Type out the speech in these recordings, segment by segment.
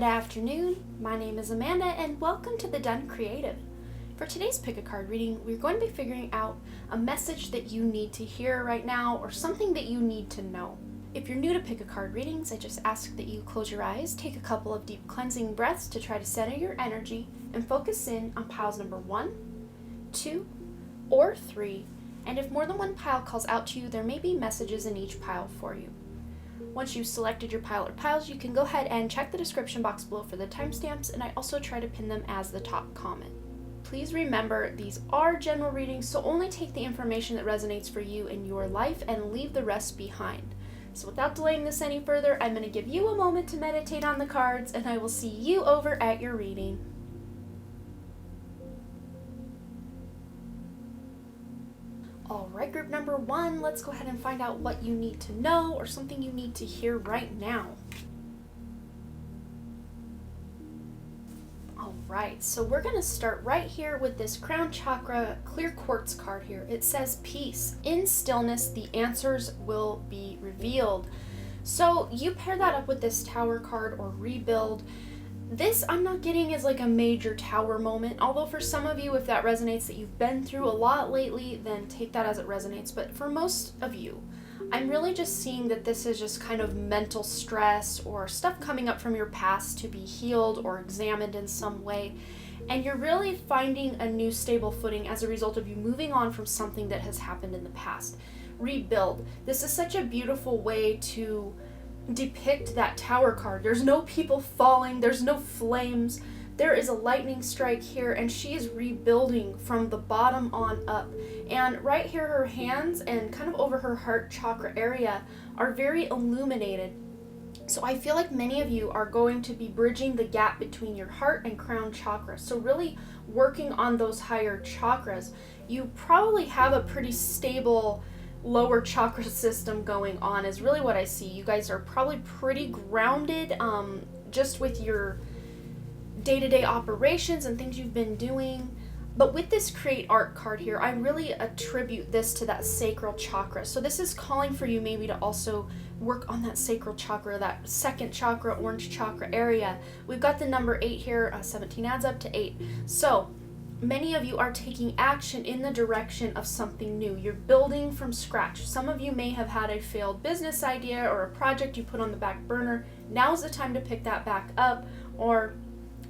afternoon, my name is Amanda and welcome to The Done Creative. For today's pick a card reading, we're going to be figuring out a message that you need to hear right now or something that you need to know. If you're new to pick a card readings, I just ask that you close your eyes, take a couple of deep cleansing breaths to try to center your energy and focus in on piles number 1, 2, or 3, and if more than one pile calls out to you, there may be messages in each pile for you. Once you've selected your pile or piles, you can go ahead and check the description box below for the timestamps, and I also try to pin them as the top comment. Please remember, these are general readings, so only take the information that resonates for you in your life and leave the rest behind. So without delaying this any further, I'm going to give you a moment to meditate on the cards, and I will see you over at your reading. Alright, group number 1, let's go ahead and find out what you need to know or something you need to hear right now. Alright, so we're going to start right here with this crown chakra clear quartz card here. It says peace. In stillness, the answers will be revealed. So you pair that up with this tower card or rebuild. This I'm not getting as like a major tower moment, although for some of you, if that resonates that you've been through a lot lately, then take that as it resonates. But for most of you, I'm really just seeing that this is just kind of mental stress or stuff coming up from your past to be healed or examined in some way. And you're really finding a new stable footing as a result of you moving on from something that has happened in the past. Rebuild. This is such a beautiful way to depict that tower card. There's no people falling, there's no flames, there is a lightning strike here, and she is rebuilding from the bottom on up. And right here, her hands and kind of over her heart chakra area are very illuminated. So I feel like many of you are going to be bridging the gap between your heart and crown chakra. So really working on those higher chakras. You probably have a pretty stable lower chakra system going on is really what I see. You guys are probably pretty grounded just with your day-to-day operations and things you've been doing. But with this create art card here, I really attribute this to that sacral chakra. So this is calling for you maybe to also work on that sacral chakra, that second chakra, orange chakra area. We've got the number 8 here, 17 adds up to 8. So many of you are taking action in the direction of something new. You're building from scratch. Some of you may have had a failed business idea or a project you put on the back burner. Now is the time to pick that back up, or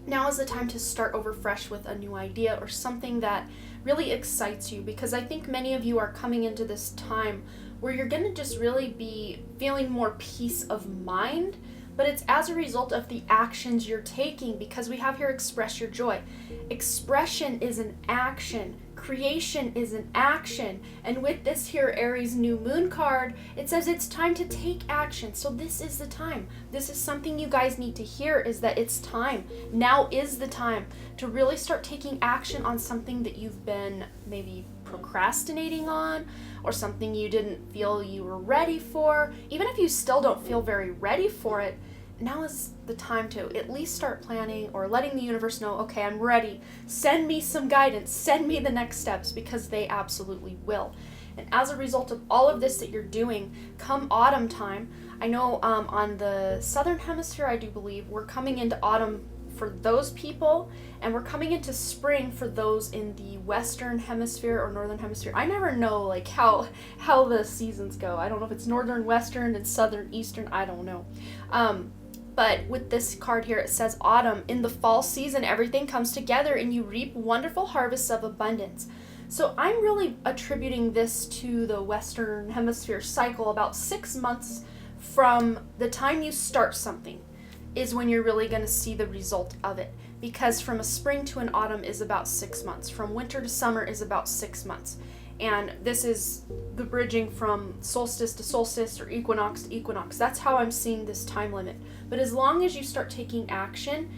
now is the time to start over fresh with a new idea or something that really excites you, because I think many of you are coming into this time where you're going to just really be feeling more peace of mind, but it's as a result of the actions you're taking, because we have here express your joy. Expression is an action. Creation is an action. And with this here Aries new moon card, it says it's time to take action. So this is the time. This is something you guys need to hear, is that it's time. Now is the time to really start taking action on something that you've been maybe procrastinating on, or something you didn't feel you were ready for. Even if you still don't feel very ready for it, now is the time to at least start planning or letting the universe know, okay, I'm ready. Send me some guidance. Send me the next steps, because they absolutely will. And as a result of all of this that you're doing, come autumn time, I know on the southern hemisphere, I do believe, we're coming into autumn for those people, and we're coming into spring for those in the western hemisphere or northern hemisphere. I never know like how the seasons go. I don't know if it's northern, western, and southern, eastern. I don't know. But with this card here, it says autumn. In the fall season, everything comes together and you reap wonderful harvests of abundance. So I'm really attributing this to the Western Hemisphere cycle. About 6 months from the time you start something is when you're really going to see the result of it. Because from a spring to an autumn is about 6 months. From winter to summer is about 6 months. And this is the bridging from solstice to solstice or equinox to equinox. That's how I'm seeing this time limit. But as long as you start taking action,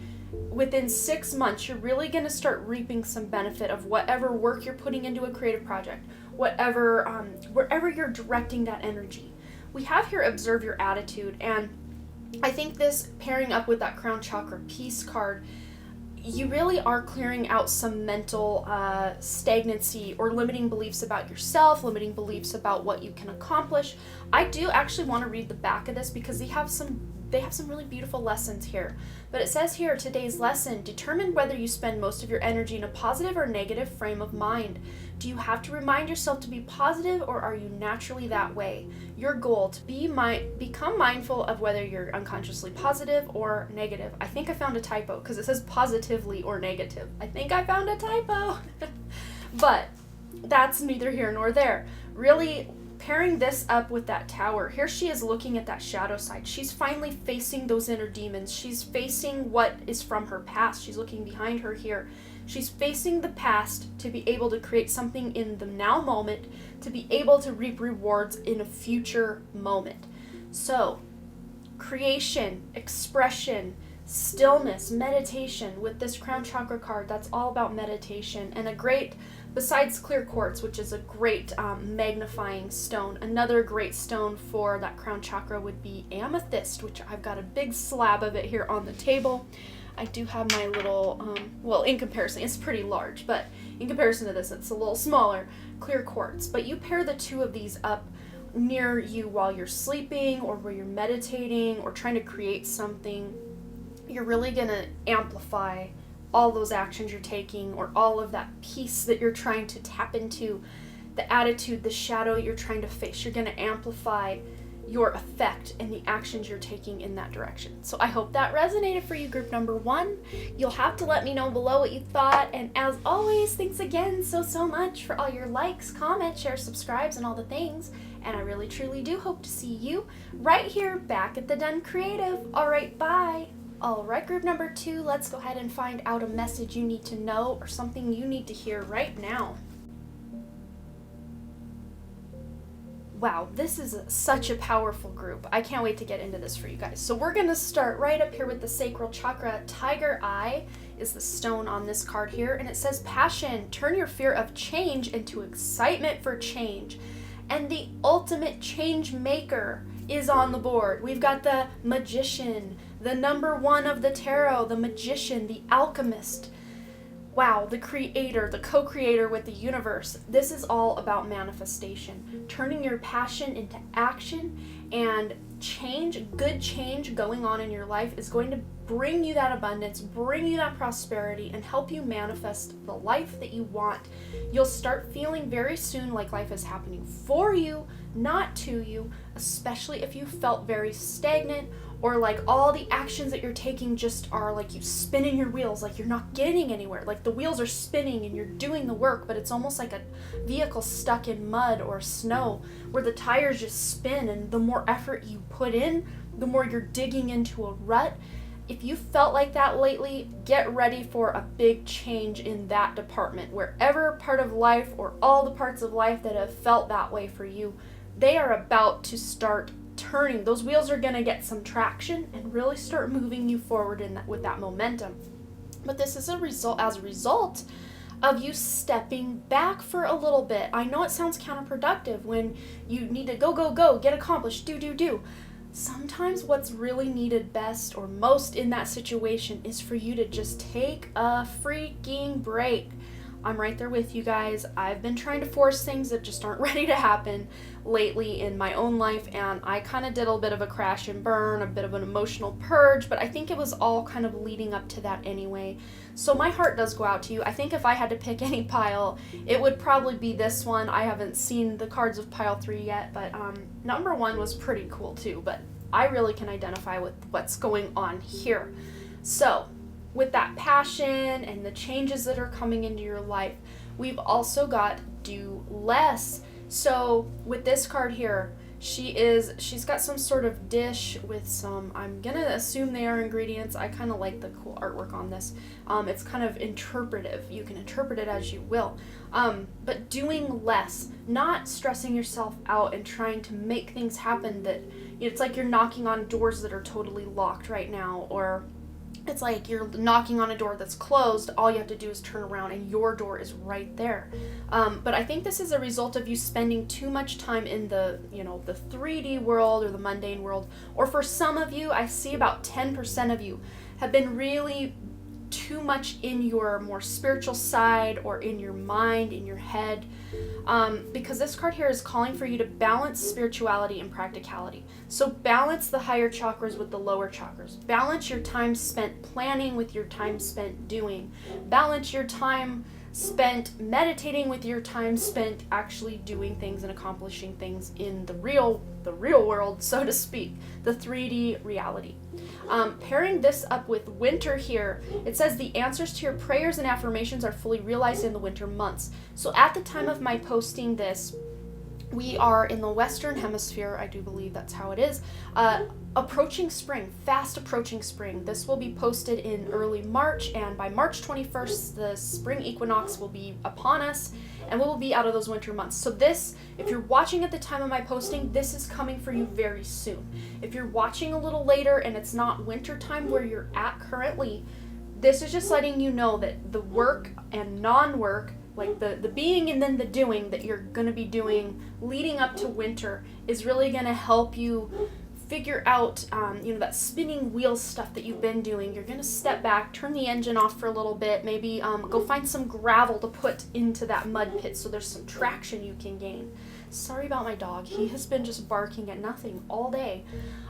within 6 months, you're really going to start reaping some benefit of whatever work you're putting into a creative project, whatever, wherever you're directing that energy. We have here observe your attitude, and I think this pairing up with that crown chakra peace card, you really are clearing out some mental stagnancy or limiting beliefs about yourself, limiting beliefs about what you can accomplish. I do actually want to read the back of this because they have some they have some really beautiful lessons here. But it says here, today's lesson, determine whether you spend most of your energy in a positive or negative frame of mind. Do you have to remind yourself to be positive, or are you naturally that way? Your goal to become mindful of whether you're unconsciously positive or negative. I think I found a typo because it says positively or negative. I think I found a typo. But that's neither here nor there. Really pairing this up with that tower, here she is looking at that shadow side. She's finally facing those inner demons. She's facing what is from her past. She's looking behind her here. She's facing the past to be able to create something in the now moment, to be able to reap rewards in a future moment. So, creation, expression, stillness, meditation with this crown chakra card, that's all about meditation. And a great, besides clear quartz, which is a great magnifying stone, another great stone for that crown chakra would be amethyst, which I've got a big slab of it here on the table. I do have my little, well, in comparison, it's pretty large, but in comparison to this, it's a little smaller, clear quartz. But you pair the two of these up near you while you're sleeping or where you're meditating or trying to create something. You're really going to amplify all those actions you're taking, or all of that peace that you're trying to tap into, the attitude, the shadow you're trying to face. You're going to amplify your effect and the actions you're taking in that direction. So I hope that resonated for you, group number 1. You'll have to let me know below what you thought. And as always, thanks again so much for all your likes, comments, shares, subscribes, and all the things. And I really truly do hope to see you right here back at the Done Creative. All right, bye. All right, group number 2, let's go ahead and find out a message you need to know or something you need to hear right now. Wow, this is such a powerful group. I can't wait to get into this for you guys. So we're going to start right up here with the sacral chakra. Tiger Eye is the stone on this card here, and it says passion. Turn your fear of change into excitement for change. And the ultimate change maker is on the board. We've got the Magician, the number 1 of the tarot, the Magician, the Alchemist. Wow, the creator, the co-creator with the universe. This is all about manifestation, turning your passion into action, and change, good change going on in your life is going to bring you that abundance, bring you that prosperity, and help you manifest the life that you want. You'll start feeling very soon like life is happening for you, not to you, especially if you felt very stagnant, or like all the actions that you're taking just are like you spinning your wheels, like you're not getting anywhere. Like the wheels are spinning and you're doing the work, but it's almost like a vehicle stuck in mud or snow where the tires just spin, and the more effort you put in, the more you're digging into a rut. If you felt like that lately, get ready for a big change in that department. Wherever part of life or all the parts of life that have felt that way for you, they are about to start turning. Those wheels are going to get some traction and really start moving you forward in that, with that momentum. But this is as a result of you stepping back for a little bit. I know it sounds counterproductive when you need to go, get accomplished, do. Sometimes what's really needed best or most in that situation is for you to just take a freaking break. I'm right there with you guys. I've been trying to force things that just aren't ready to happen lately in my own life, and I kind of did a bit of a crash and burn, a bit of an emotional purge, but I think it was all kind of leading up to that anyway. So my heart does go out to you. I think if I had to pick any pile, it would probably be this one. I haven't seen the cards of pile 3 yet, but number 1 was pretty cool too, but I really can identify with what's going on here. So with that passion and the changes that are coming into your life, we've also got do less. So with this card here, she's got some sort of dish with some, I'm gonna assume they are ingredients. I kind of like the cool artwork on this. It's kind of interpretive. You can interpret it as you will. But doing less, not stressing yourself out and trying to make things happen that, it's like you're knocking on doors that are totally locked right now, or it's like you're knocking on a door that's closed. All you have to do is turn around and your door is right there. But I think this is a result of you spending too much time in the 3D world or the mundane world. Or for some of you, I see about 10% of you have been really too much in your more spiritual side or in your mind, in your head, because this card here is calling for you to balance spirituality and practicality. So balance the higher chakras with the lower chakras. Balance your time spent planning with your time spent doing. Balance your time spent meditating with your time spent actually doing things and accomplishing things in the real world, so to speak, the 3D reality. Pairing this up with winter here, it says the answers to your prayers and affirmations are fully realized in the winter months. So at the time of my posting this, we are in the Western Hemisphere, I do believe that's how it is, approaching spring, fast approaching spring. This will be posted in early March, and by March 21st, the spring equinox will be upon us, and we will be out of those winter months. So this, if you're watching at the time of my posting, this is coming for you very soon. If you're watching a little later and it's not winter time where you're at currently, this is just letting you know that the work and non-work, like the being and then the doing that you're going to be doing leading up to winter, is really going to help you figure out, that spinning wheel stuff that you've been doing. You're going to step back, turn the engine off for a little bit, maybe go find some gravel to put into that mud pit so there's some traction you can gain. Sorry about my dog. He has been just barking at nothing all day.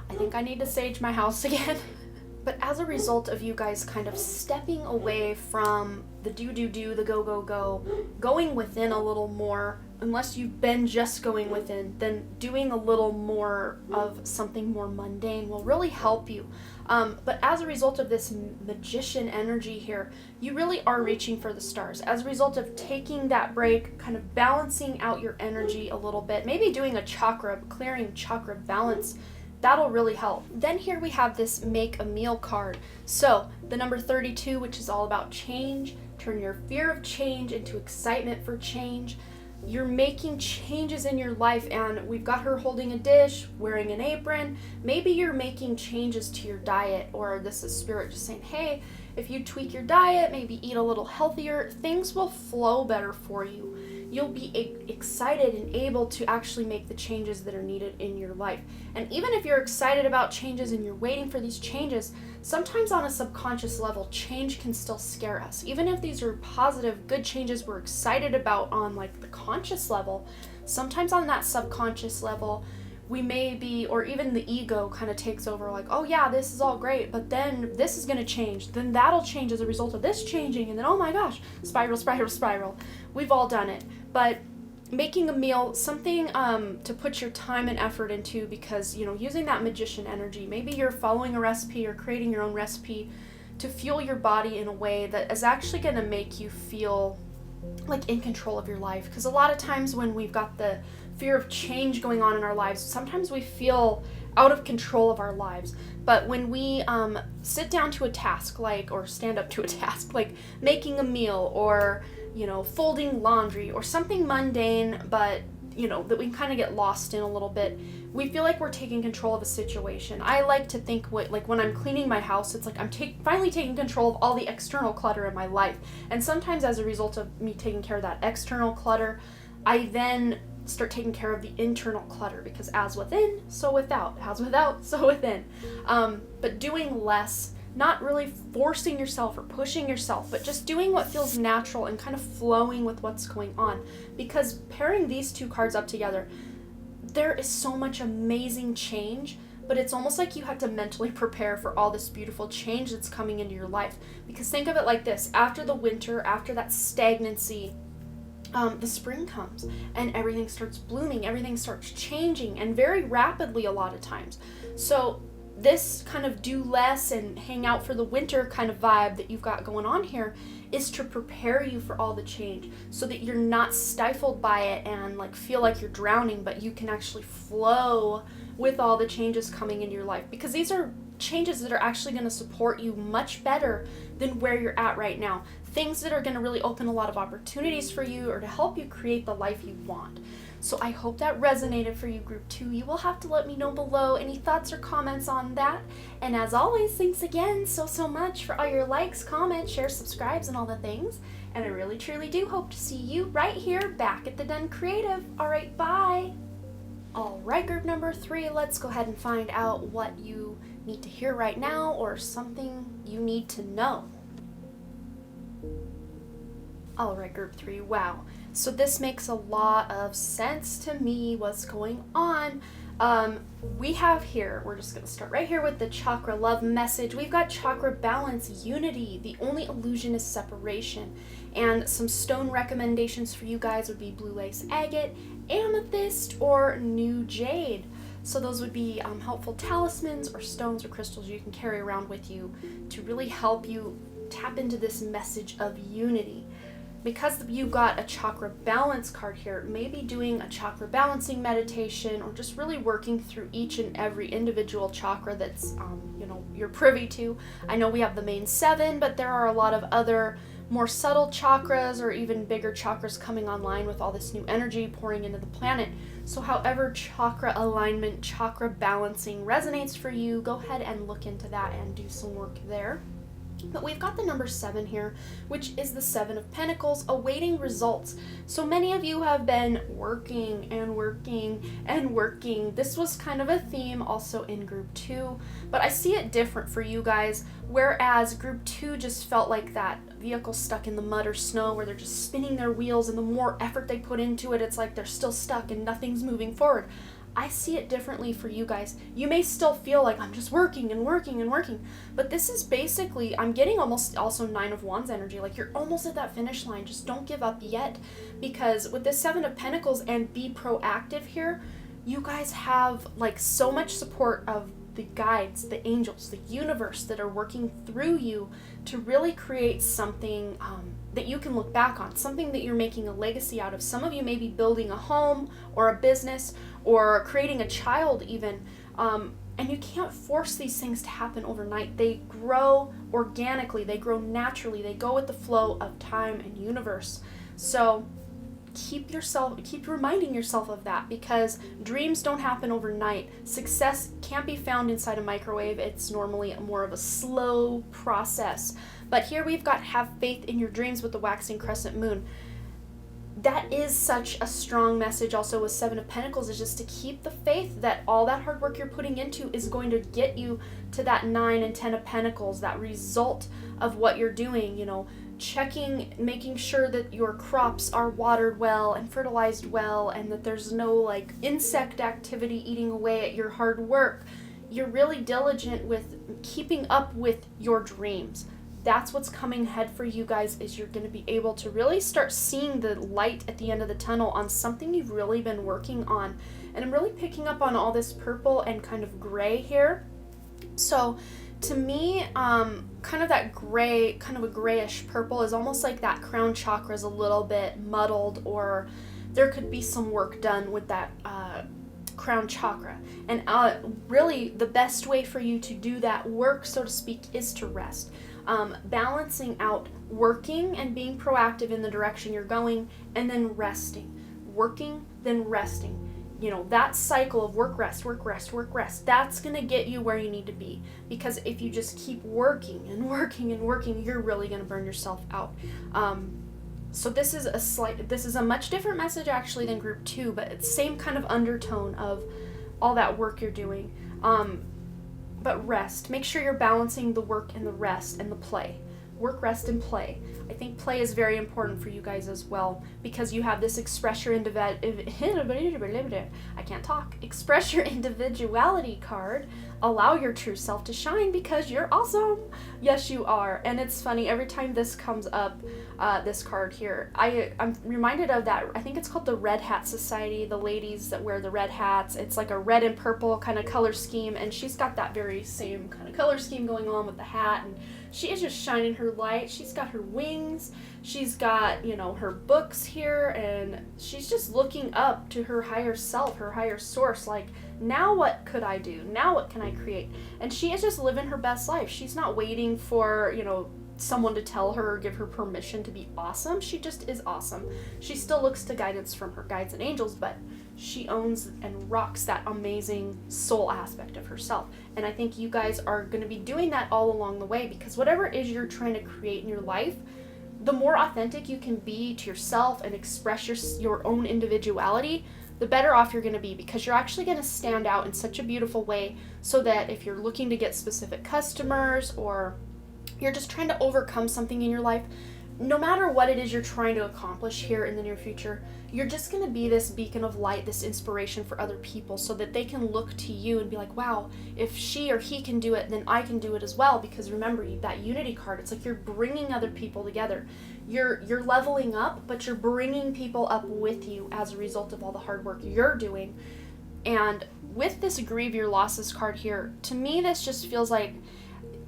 I think I need to sage my house again. But as a result of you guys kind of stepping away from the do, the go, going within a little more, unless you've been just going within, then doing a little more of something more mundane will really help you. But as a result of this magician energy here, you really are reaching for the stars. As a result of taking that break, kind of balancing out your energy a little bit, maybe doing a clearing chakra balance, that'll really help. Then here we have this make a meal card. So the number 32, which is all about change, turn your fear of change into excitement for change. You're making changes in your life, and we've got her holding a dish, wearing an apron. Maybe you're making changes to your diet, or this is spirit just saying, hey, if you tweak your diet, maybe eat a little healthier, things will flow better for you. You'll be excited and able to actually make the changes that are needed in your life. And even if you're excited about changes and you're waiting for these changes, sometimes on a subconscious level, change can still scare us. Even if these are positive, good changes we're excited about on like the conscious level, sometimes on that subconscious level, we may be, or even the ego kind of takes over, like, oh yeah, this is all great, but then this is going to change, then that'll change as a result of this changing, and then oh my gosh, spiral. We've all done it. But making a meal, something to put your time and effort into, because using that magician energy, maybe you're following a recipe or creating your own recipe to fuel your body in a way that is actually going to make you feel like in control of your life. Because a lot of times when we've got the fear of change going on in our lives, sometimes we feel out of control of our lives. But when we sit down to a task, or stand up to a task, like making a meal, or folding laundry, or something mundane, but that we can kind of get lost in a little bit, we feel like we're taking control of a situation. I like to think when I'm cleaning my house, it's like I'm finally taking control of all the external clutter in my life. And sometimes as a result of me taking care of that external clutter, I then start taking care of the internal clutter, because as within, so without. As without, so within. But doing less, not really forcing yourself or pushing yourself, but just doing what feels natural and kind of flowing with what's going on. Because pairing these two cards up together, there is so much amazing change, but it's almost like you have to mentally prepare for all this beautiful change that's coming into your life. Because think of it like this: after the winter, after that stagnancy, the spring comes and everything starts blooming, everything starts changing, and very rapidly a lot of times. So this kind of do less and hang out for the winter kind of vibe that you've got going on here is to prepare you for all the change, so that you're not stifled by it and feel like you're drowning, but you can actually flow with all the changes coming in your life. Because these are changes that are actually going to support you much better than where you're at right now. Things that are going to really open a lot of opportunities for you, or to help you create the life you want. So I hope that resonated for you, Group 2. You will have to let me know below any thoughts or comments on that. And as always, thanks again so much for all your likes, comments, shares, subscribes, and all the things. And I really truly do hope to see you right here back at the Den Creative. Alright, bye! Alright, group number 3, let's go ahead and find out what you need to hear right now, or something you need to know. All right, group 3, wow. So this makes a lot of sense to me, what's going on. We have here, we're just going to start right here with the chakra love message. We've got chakra balance, unity. The only illusion is separation. And some stone recommendations for you guys would be blue lace agate, amethyst, or new jade. So those would be helpful talismans or stones or crystals you can carry around with you to really help you tap into this message of unity. Because you got a chakra balance card here, maybe doing a chakra balancing meditation or just really working through each and every individual chakra that's you're privy to. I know we have the main 7, but there are a lot of other more subtle chakras or even bigger chakras coming online with all this new energy pouring into the planet. So however chakra alignment, chakra balancing resonates for you, go ahead and look into that and do some work there. But we've got the number 7 here, which is the 7 of Pentacles, awaiting results. So many of you have been working and working and working. This was kind of a theme also in group 2, but I see it different for you guys, whereas group 2 just felt like that vehicle stuck in the mud or snow where they're just spinning their wheels, and the more effort they put into it, it's like they're still stuck and nothing's moving forward. I see it differently for you guys. You may still feel like I'm just working and working and working, but this is basically, I'm getting almost also 9 of Wands energy, like you're almost at that finish line. Just don't give up yet, because with this 7 of Pentacles and be proactive here, you guys have like so much support of the guides, the angels, the universe that are working through you to really create something that you can look back on, something that you're making a legacy out of. Some of you may be building a home or a business or creating a child even, and you can't force these things to happen overnight. They grow organically, they grow naturally, they go with the flow of time and universe. So keep reminding yourself of that, because dreams don't happen overnight. Success can't be found inside a microwave. It's normally more of a slow process. But here we've got have faith in your dreams with the waxing crescent moon. That is such a strong message also with 7 of Pentacles, is just to keep the faith that all that hard work you're putting into is going to get you to that 9 and 10 of Pentacles, that result of what you're doing, checking, making sure that your crops are watered well and fertilized well, and that there's no like insect activity eating away at your hard work. You're really diligent with keeping up with your dreams. That's what's coming ahead for you guys, is you're going to be able to really start seeing the light at the end of the tunnel on something you've really been working on. And I'm really picking up on all this purple and kind of gray here. So to me, kind of that gray, kind of a grayish purple is almost like that crown chakra is a little bit muddled, or there could be some work done with that crown chakra. And really the best way for you to do that work, so to speak, is to rest. Balancing out working and being proactive in the direction you're going, and then resting. Working, then resting. That cycle of work, rest, work, rest, work, rest, that's going to get you where you need to be. Because if you just keep working and working and working, you're really going to burn yourself out. So this is a much different message actually than group 2, but it's same kind of undertone of all that work you're doing. But rest. Make sure you're balancing the work and the rest and the play. Work, rest, and play. I think play is very important for you guys as well, because you have this express your individuality card. Allow your true self to shine, because you're awesome. Yes, you are. And it's funny, every time this comes up, this card here, I'm reminded of that. I think it's called the Red Hat Society, the ladies that wear the red hats. It's like a red and purple kind of color scheme, and she's got that very same kind of color scheme going on with the hat, and she is just shining her light. She's got her wings, she's got, her books here, and she's just looking up to her higher self, her higher source, like, now what could I do? Now what can I create? And she is just living her best life. She's not waiting for, someone to tell her or give her permission to be awesome. She just is awesome. She still looks to guidance from her guides and angels, but she owns and rocks that amazing soul aspect of herself. And I think you guys are going to be doing that all along the way, because whatever it is you're trying to create in your life, the more authentic you can be to yourself and express your own individuality, the better off you're going to be, because you're actually going to stand out in such a beautiful way, so that if you're looking to get specific customers, or you're just trying to overcome something in your life, no matter what it is you're trying to accomplish here in the near future, you're just going to be this beacon of light, this inspiration for other people, so that they can look to you and be like, wow, if she or he can do it, then I can do it as well. Because remember, that unity card, it's like you're bringing other people together. You're leveling up, but you're bringing people up with you as a result of all the hard work you're doing. And with this grieve your losses card here, to me this just feels like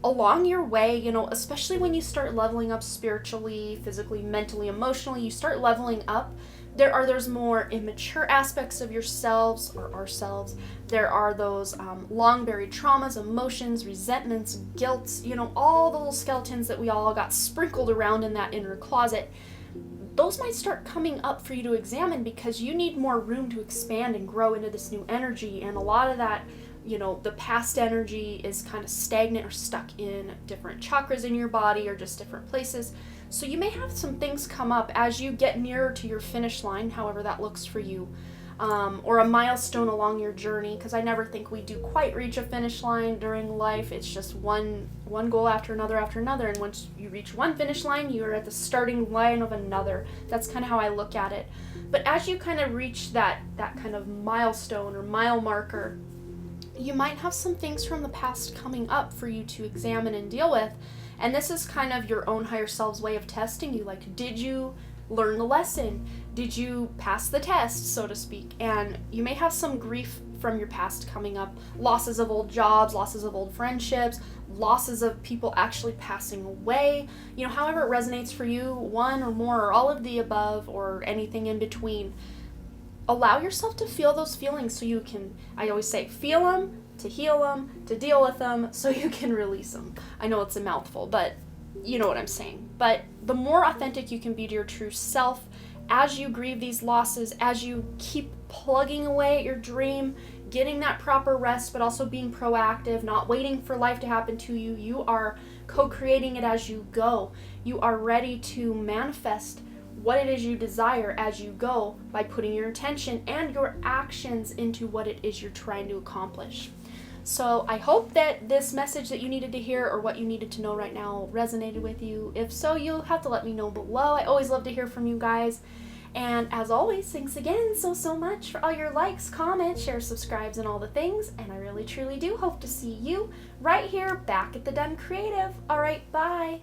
along your way, you know, especially when you start leveling up spiritually, physically, mentally, emotionally, you start leveling up, there's more immature aspects of yourselves or ourselves. There are those long buried traumas, emotions, resentments, guilt, you know, all the little skeletons that we all got sprinkled around in that inner closet. Those might start coming up for you to examine, because you need more room to expand and grow into this new energy. And a lot of that, you know, the past energy is kind of stagnant or stuck in different chakras in your body or just different places. So you may have some things come up as you get nearer to your finish line, however that looks for you, or a milestone along your journey, because I never think we do quite reach a finish line during life. It's just one goal after another, and once you reach one finish line, you're at the starting line of another. That's kind of how I look at it. But as you kind of reach that kind of milestone or mile marker, you might have some things from the past coming up for you to examine and deal with. And this is kind of your own higher self's way of testing you. Like, did you learn the lesson? Did you pass the test, so to speak? And you may have some grief from your past coming up. Losses of old jobs, losses of old friendships, losses of people actually passing away. You know, however it resonates for you, one or more or all of the above or anything in between. Allow yourself to feel those feelings so you can, I always say, feel them, to heal them, to deal with them, so you can release them. I know it's a mouthful, but you know what I'm saying. But the more authentic you can be to your true self, as you grieve these losses, as you keep plugging away at your dream, getting that proper rest, but also being proactive, not waiting for life to happen to you, you are co-creating it as you go. You are ready to manifest what it is you desire as you go by putting your intention and your actions into what it is you're trying to accomplish. So I hope that this message that you needed to hear or what you needed to know right now resonated with you. If so, you'll have to let me know below. I always love to hear from you guys. And as always, thanks again so much for all your likes, comments, shares, subscribes, and all the things. And I really truly do hope to see you right here back at the Done Creative. All right, bye.